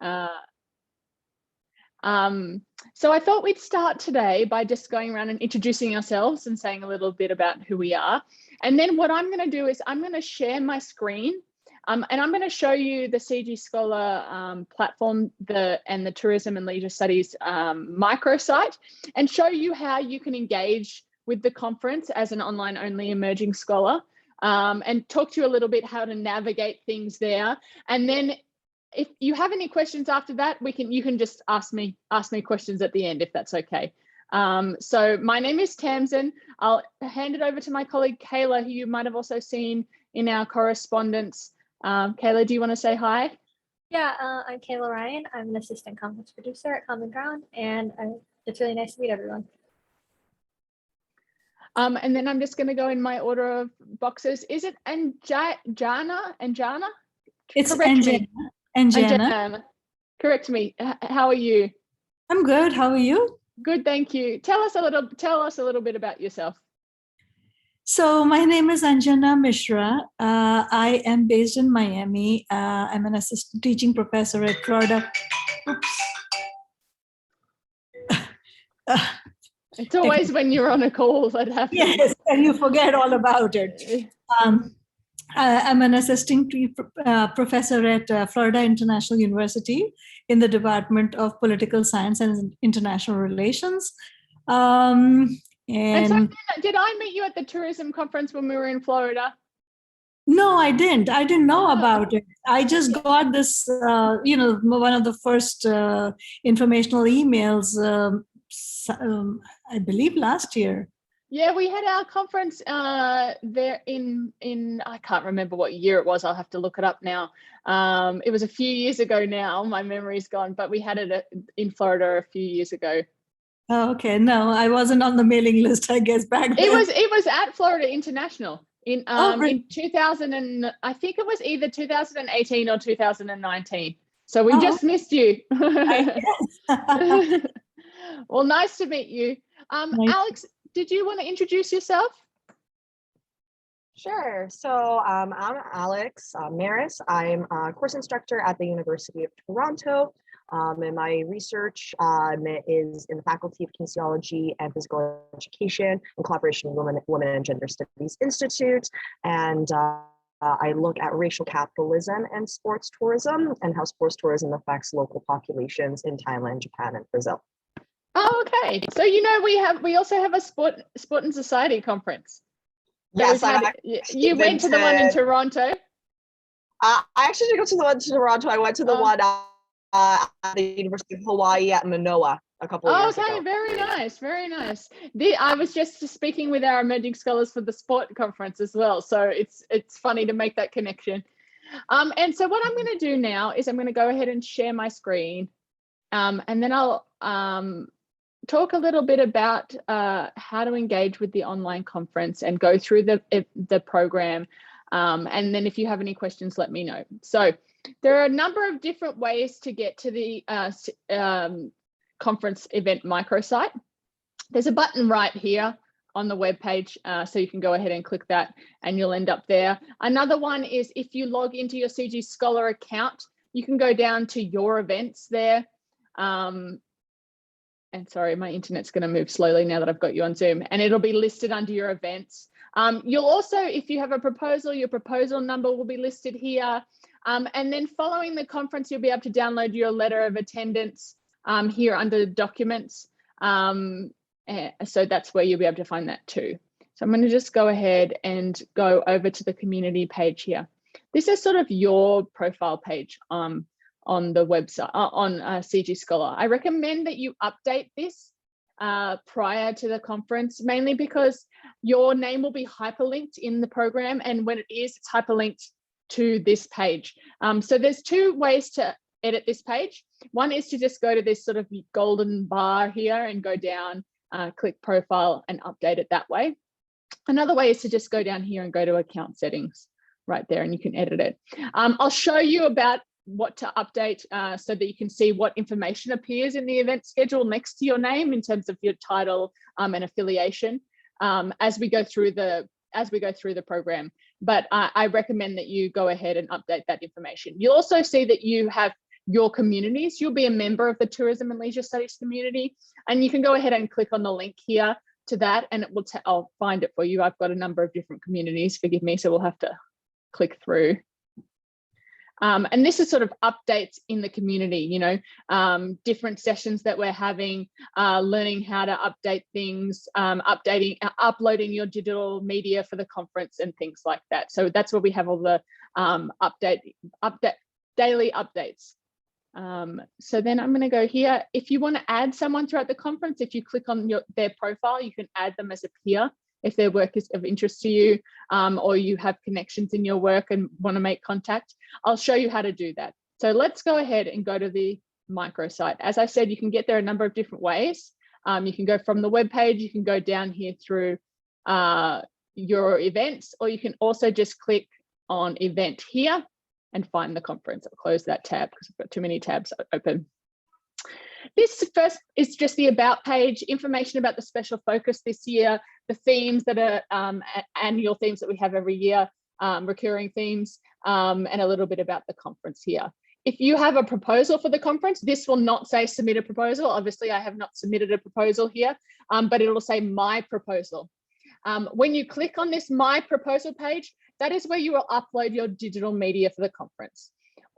Uh, so I thought we'd start today by just going around and introducing ourselves and saying a little bit about who we are. And then what I'm going to do is I'm going to share my screen and I'm going to show you the CG Scholar platform and the Tourism and Leisure Studies microsite, and show you how you can engage with the conference as an online only emerging scholar, and talk to you a little bit how to navigate things there. And then if you have any questions after that, you can just ask me questions at the end, if that's okay. So my name is Tamsin. I'll hand it over to my colleague Kayla, who you might have also seen in our correspondence. Kayla, do you want to say hi? Yeah, I'm Kayla Ryan. I'm an assistant conference producer at Common Ground, and it's really nice to meet everyone. And then I'm just going to go in my order of boxes. Is it Anjana? It's Correct Anjana. Correct me. How are you? I'm good. How are you? Good, thank you. Tell us a little bit about yourself. So my name is Anjana Mishra. I am based in Miami. I'm an assistant teaching professor at Florida. Oops. It's always when you're on a call that happens. Yes, and you forget all about it. I'm an assistant professor at Florida International University in the Department of Political Science and International Relations. And so did I meet you at the tourism conference when we were in Florida? No, I didn't. I didn't know about it. I just got this, one of the first informational emails, I believe last year. Yeah, we had our conference there in I can't remember what year it was. I'll have to look it up now. It was a few years ago now. My memory's gone, but we had it in Florida a few years ago. Oh, okay. No, I wasn't on the mailing list, I guess, back then. It was at Florida International in really? in 2000 and I think it was either 2018 or 2019. So we just missed you. Well, nice to meet you. Nice. Alex, did you want to introduce yourself? Sure. So I'm Alex Maris. I'm a course instructor at the University of Toronto. And my research is in the Faculty of Kinesiology and Physical Education in collaboration with Women and Gender Studies Institute. And I look at racial capitalism and sports tourism and how sports tourism affects local populations in Thailand, Japan, and Brazil. Oh, okay. So we also have a sport and society conference. Yes, you went to the one in Toronto. I actually didn't go to the one in Toronto. I went to the one at the University of Hawaii at Manoa a couple of years ago. Okay, very nice, very nice. I was just speaking with our emerging scholars for the sport conference as well, so it's funny to make that connection. And so what I'm going to do now is I'm going to go ahead and share my screen, and then I'll talk a little bit about how to engage with the online conference and go through the program. And then if you have any questions, let me know. So there are a number of different ways to get to the conference event microsite. There's a button right here on the web page, so you can go ahead and click that and you'll end up there. Another one is if you log into your CG Scholar account, you can go down to your events there. And sorry, my internet's going to move slowly now that I've got you on Zoom, and it'll be listed under your events. You'll also, if you have a proposal, your proposal number will be listed here. And then following the conference, you'll be able to download your letter of attendance here under documents. So that's where you'll be able to find that too. So I'm going to just go ahead and go over to the community page here. This is sort of your profile page on the website, on CG Scholar. I recommend that you update this prior to the conference, mainly because your name will be hyperlinked in the program, and when it is, it's hyperlinked to this page. So there's two ways to edit this page. One is to just go to this sort of golden bar here and go down, click profile and update it that way. Another way is to just go down here and go to account settings right there, and you can edit it. I'll show you about what to update so that you can see what information appears in the event schedule next to your name in terms of your title and affiliation as we go through the program. But I recommend that you go ahead and update that information. You'll also see that you have your communities. You'll be a member of the Tourism and Leisure Studies community, and you can go ahead and click on the link here to that, and it will I'll find it for you. I've got a number of different communities, forgive me, so we'll have to click through. And this is sort of updates in the community, you know, different sessions that we're having, learning how to update things, uploading your digital media for the conference and things like that. So that's where we have all the daily updates. So then I'm going to go here. If you want to add someone throughout the conference, if you click on their profile, you can add them as a peer if their work is of interest to you, or you have connections in your work and want to make contact. I'll show you how to do that. So let's go ahead and go to the microsite. As I said, you can get there a number of different ways. You can go from the web page, you can go down here through your events, or you can also just click on event here and find the conference. I'll close that tab because I've got too many tabs open. This first is just the about page, information about the special focus this year, the themes that are annual themes that we have every year, recurring themes, and a little bit about the conference here. If you have a proposal for the conference, this will not say submit a proposal. Obviously, I have not submitted a proposal here, but it will say my proposal. When you click on this my proposal page, that is where you will upload your digital media for the conference.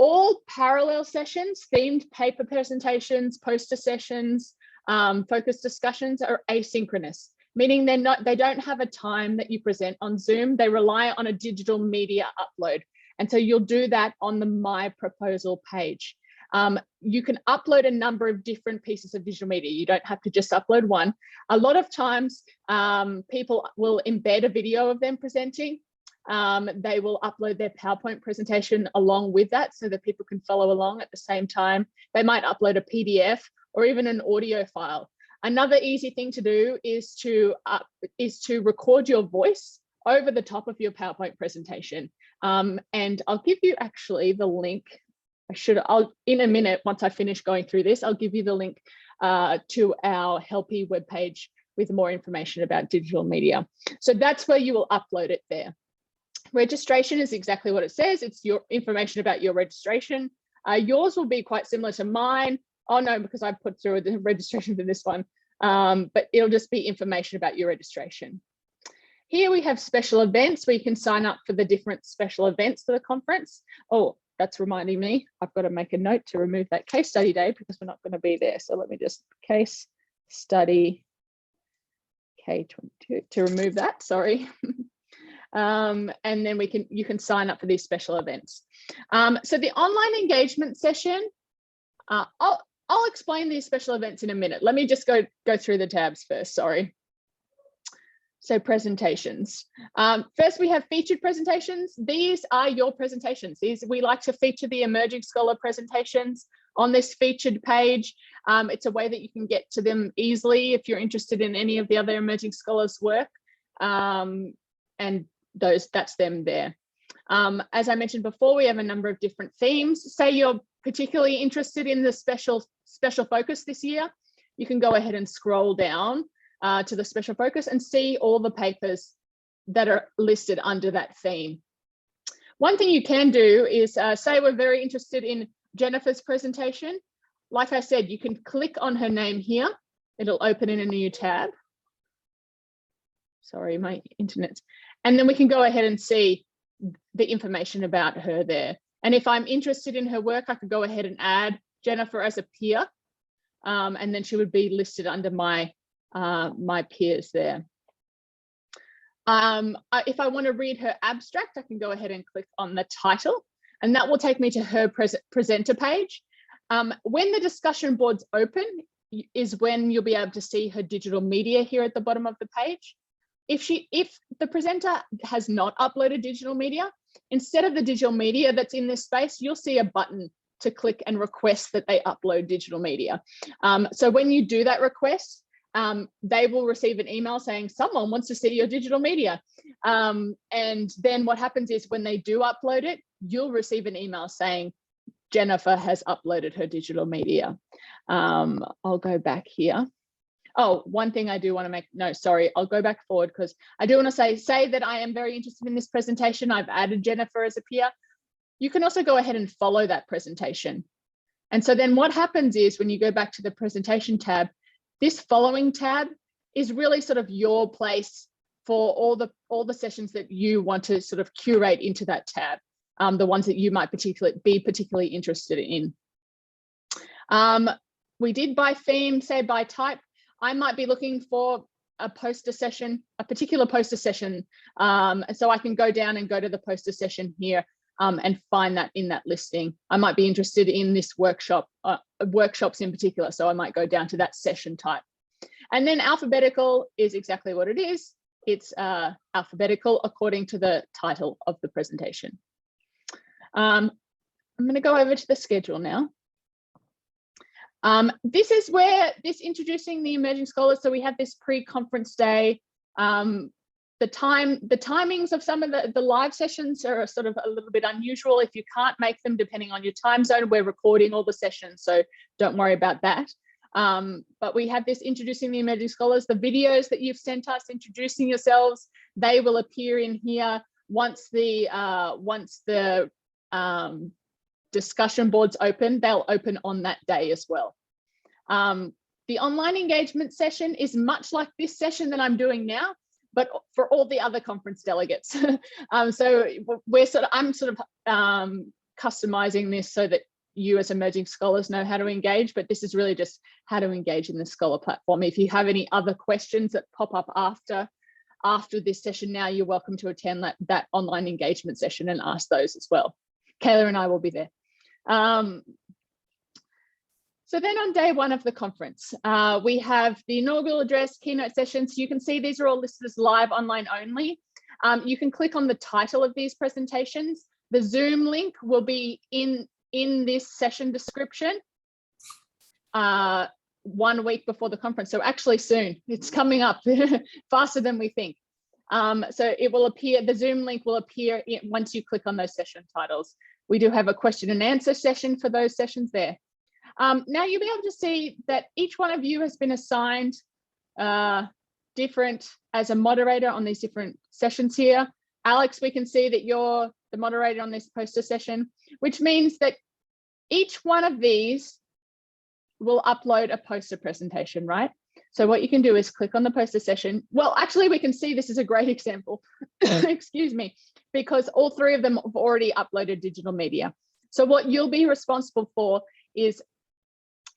All parallel sessions, themed paper presentations, poster sessions, focus discussions are asynchronous, meaning they don't have a time that you present on Zoom. They rely on a digital media upload. And so you'll do that on the My Proposal page. You can upload a number of different pieces of digital media. You don't have to just upload one. A lot of times people will embed a video of them presenting. They will upload their PowerPoint presentation along with that so that people can follow along at the same time. They might upload a PDF or even an audio file. Another easy thing to do is to record your voice over the top of your PowerPoint presentation. And I'll give you actually the link. I'll in a minute, once I finish going through this, I'll give you the link to our Helpy webpage with more information about digital media. So that's where you will upload it there. Registration is exactly what it says. It's your information about your registration. Yours will be quite similar to mine. Oh no, because I put through the registration for this one, but it'll just be information about your registration. Here we have special events where you can sign up for the different special events for the conference. Oh, that's reminding me, I've got to make a note to remove that case study day because we're not going to be there. So let me just case study K22 to remove that, sorry. And then you can sign up for these special events. So the online engagement session, I'll explain these special events in a minute. Let me just go through the tabs first, sorry. So presentations. First, we have featured presentations. These are your presentations. We like to feature the emerging scholar presentations on this featured page. It's a way that you can get to them easily if you're interested in any of the other emerging scholars' work. And that's them there. As I mentioned before, we have a number of different themes. Say you're particularly interested in the special focus this year, you can go ahead and scroll down to the special focus and see all the papers that are listed under that theme. One thing you can do is say we're very interested in Jennifer's presentation. Like I said, you can click on her name here. It'll open in a new tab. Sorry, my internet. And then we can go ahead and see the information about her there. And if I'm interested in her work, I could go ahead and add Jennifer as a peer. And then she would be listed under my peers there. If I want to read her abstract, I can go ahead and click on the title, and that will take me to her presenter page. When the discussion board's open is when you'll be able to see her digital media here at the bottom of the page. If the presenter has not uploaded digital media, instead of the digital media that's in this space, you'll see a button to click and request that they upload digital media. So when you do that request, they will receive an email saying someone wants to see your digital media. And then what happens is when they do upload it, you'll receive an email saying Jennifer has uploaded her digital media. I'll go back here. Oh, one thing I do want to make, no, sorry, I'll go back forward because I do want to say that I am very interested in this presentation. I've added Jennifer as a peer. You can also go ahead and follow that presentation. And so then what happens is when you go back to the presentation tab, this following tab is really sort of your place for all the sessions that you want to sort of curate into that tab, the ones that you might be particularly interested in. We did by theme, say by type. I might be looking for a poster session, a particular poster session. So I can go down and go to the poster session here and find that in that listing. I might be interested in this workshop, workshops in particular. So I might go down to that session type. And then alphabetical is exactly what it is. It's alphabetical according to the title of the presentation. I'm going to go over to the schedule now. This is where introducing the emerging scholars. So we have this pre-conference day. The timings of some of the live sessions are sort of a little bit unusual. If you can't make them depending on your time zone, we're recording all the sessions, so don't worry about that. But we have this introducing the emerging scholars. The videos that you've sent us introducing yourselves, they will appear in here once the discussion boards open. They'll open on that day as well. The online engagement session is much like this session that I'm doing now, but for all the other conference delegates. So I'm sort of customizing this so that you as emerging scholars know how to engage, but this is really just how to engage in the Scholar platform. If you have any other questions that pop up after this session now, you're welcome to attend that online engagement session and ask those as well. Kayla and I will be there. So then on day one of the conference, we have the inaugural address, keynote sessions. You can see these are all listed as live online only. You can click on the title of these presentations. The Zoom link will be in this session description 1 week before the conference. So actually soon, it's coming up faster than we think. So it will appear, the Zoom link will appear once you click on those session titles. We do have a question and answer session for those sessions there. Now you'll be able to see that each one of you has been assigned different as a moderator on these different sessions here. Alex, we can see that you're the moderator on this poster session, which means that each one of these will upload a poster presentation, right? So what you can do is click on the poster session. Well, actually, we can see this is a great example, excuse me, because all three of them have already uploaded digital media. So what you'll be responsible for is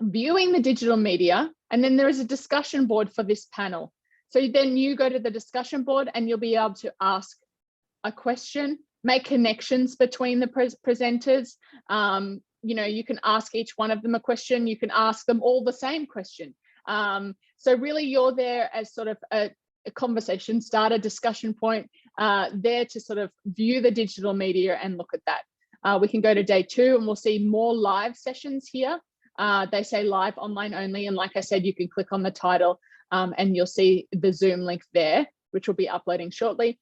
viewing the digital media, and then there is a discussion board for this panel. So then you go to the discussion board and you'll be able to ask a question, make connections between the presenters. You know, you can ask each one of them a question. You can ask them all the same question. So really you're there as sort of a conversation starter, discussion point, there to sort of view the digital media and look at that. We can go to day 2 and we'll see more live sessions here. They say live online only. And like I said, you can click on the title and you'll see the Zoom link there, which will be uploading shortly.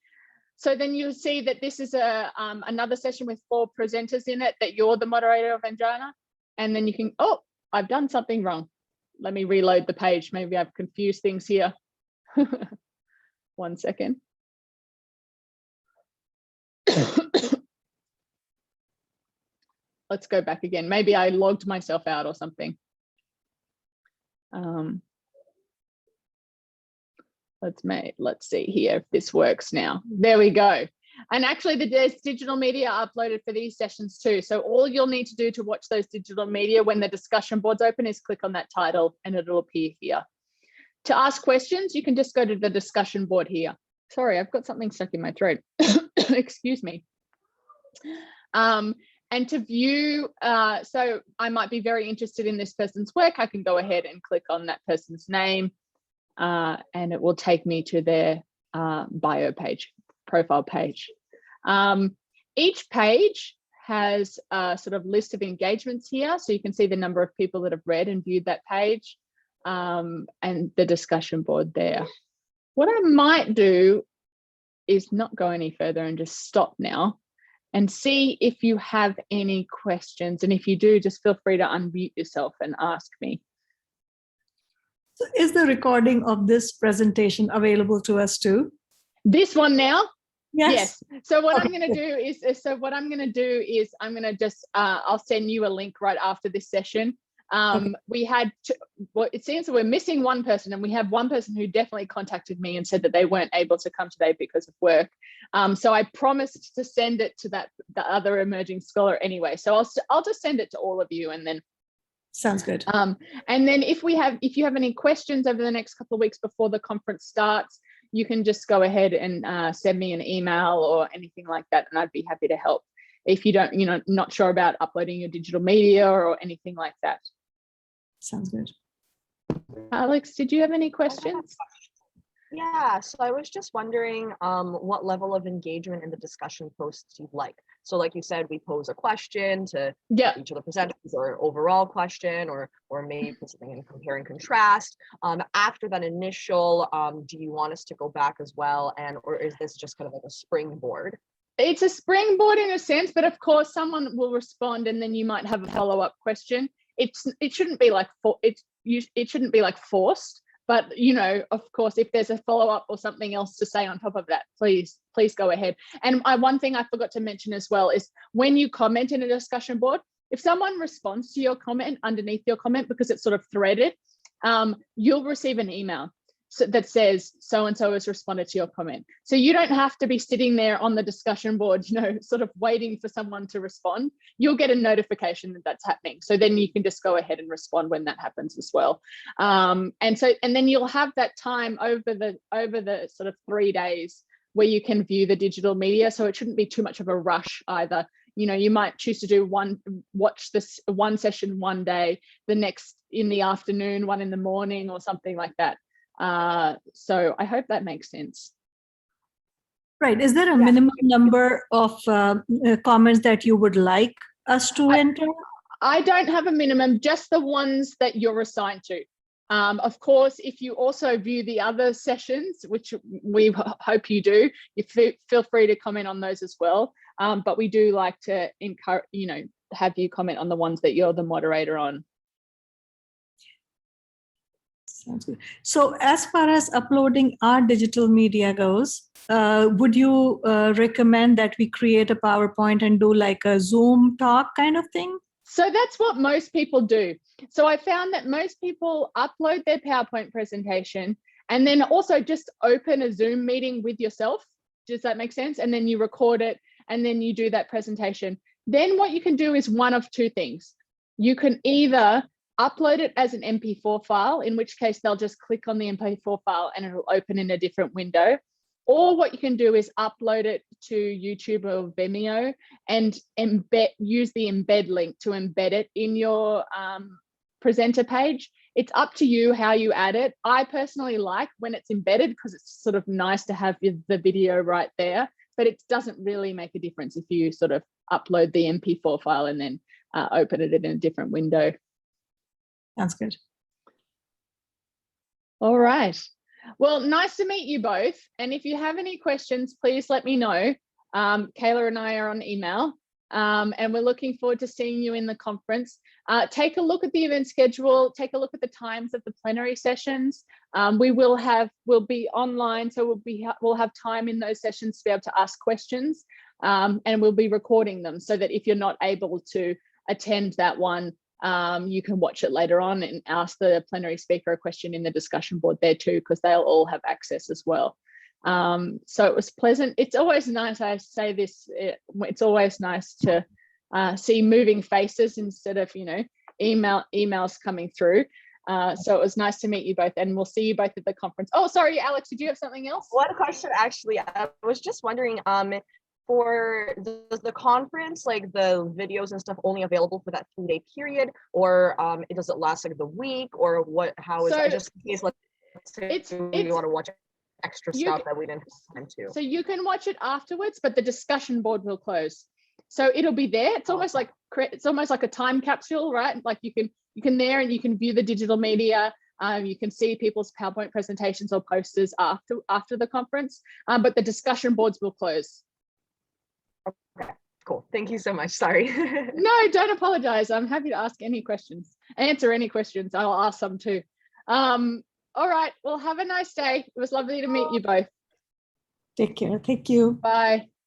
So then you'll see that this is another session with 4 presenters in it, that you're the moderator of Anjana. And then you can, oh, I've done something wrong. Let me reload the page. Maybe I've confused things here. 1 second. Let's go back again. Maybe I logged myself out or something. Let's see here if this works now. There we go. And actually there's digital media uploaded for these sessions too. So all you'll need to do to watch those digital media when the discussion board's open is click on that title and it'll appear here. To ask questions, you can just go to the discussion board here. Sorry, I've got something stuck in my throat. Excuse me. And to view, so I might be very interested in this person's work. I can go ahead and click on that person's name and it will take me to their bio page, profile page. Each page has a sort of list of engagements here. So you can see the number of people that have read and viewed that page and the discussion board there. What I might do is not go any further and just stop now and see if you have any questions. And if you do, just feel free to unmute yourself and ask me. So is the recording of this presentation available to us too? This one now? Yes. So what I'm Okay, going to do is I'm going to just I'll send you a link right after this session. We had well, it seems that we're missing one person, and we have one person who definitely contacted me and said that they weren't able to come today because of work. So I promised to send it to the other emerging scholar anyway. So I'll just send it to all of you, and then sounds good. and then if you have any questions over the next couple of weeks before the conference starts, you can just go ahead and send me an email or anything like that, and I'd be happy to help if you don't, not sure about uploading your digital media or anything like that. Sounds good. Alex, did you have any questions? Yeah, so I was just wondering what level of engagement in the discussion posts you'd like. So like you said, we pose a question to each of the presenters, or an overall question, or maybe put something in compare and contrast. After that initial, do you want us to go back as well, or is this just kind of like a springboard? It's a springboard in a sense, but of course someone will respond, and then you might have a follow-up question. It shouldn't be like it shouldn't be like forced. But, of course, if there's a follow-up or something else to say on top of that, please go ahead. And one thing I forgot to mention as well is when you comment in a discussion board, if someone responds to your comment underneath your comment, because it's sort of threaded, you'll receive an email that says so-and-so has responded to your comment. So you don't have to be sitting there on the discussion board, sort of waiting for someone to respond. You'll get a notification that that's happening. So then you can just go ahead and respond when that happens as well. And then you'll have that time over the sort of 3 days where you can view the digital media. So it shouldn't be too much of a rush either. You might choose to watch this one session one day, the next in the afternoon, one in the morning, or something like that. So I hope that makes sense. Right. Is there a minimum number of comments that you would like us to enter? I don't have a minimum, just the ones that you're assigned to. Of course, if you also view the other sessions, which we hope you do, you feel free to comment on those as well. But we do like to encourage, have you comment on the ones that you're the moderator on. Sounds good. So as far as uploading our digital media goes, would you recommend that we create a PowerPoint and do like a Zoom talk kind of thing? So that's what most people do. So I found that most people upload their PowerPoint presentation and then also just open a Zoom meeting with yourself. Does that make sense? And then you record it and then you do that presentation. Then what you can do is one of two things. You can either upload it as an MP4 file, in which case they'll just click on the MP4 file and it'll open in a different window. Or what you can do is upload it to YouTube or Vimeo and use the embed link to embed it in your presenter page. It's up to you how you add it. I personally like when it's embedded because it's sort of nice to have the video right there, but it doesn't really make a difference if you sort of upload the MP4 file and then open it in a different window. Sounds good. All right. Well, nice to meet you both. And if you have any questions, please let me know. Kayla and I are on email, and we're looking forward to seeing you in the conference. Take a look at the event schedule, take a look at the times of the plenary sessions. We'll be online, so we'll have time in those sessions to be able to ask questions, and we'll be recording them so that if you're not able to attend that one, you can watch it later on and ask the plenary speaker a question in the discussion board there too, because they'll all have access as well. So it was pleasant. It's always nice, I say this, it's always nice to see moving faces instead of, emails coming through. So it was nice to meet you both, and we'll see you both at the conference. Oh, sorry, Alex, did you have something else? One question, actually, I was just wondering, for the conference, like the videos and stuff only available for that 3-day period, or does it last like the week, or what? How is it? Just in case, let's say we want to watch extra stuff that we didn't have time to. So you can watch it afterwards, but the discussion board will close. So it'll be there. It's almost like a time capsule, right? Like you can there and you can view the digital media. You can see people's PowerPoint presentations or posters after the conference, but the discussion boards will close. Okay, cool. Thank you so much. Sorry. No, don't apologize. I'm happy to answer any questions. I'll ask some too. All right. Well, have a nice day. It was lovely to meet you both. Take care. Thank you. Bye.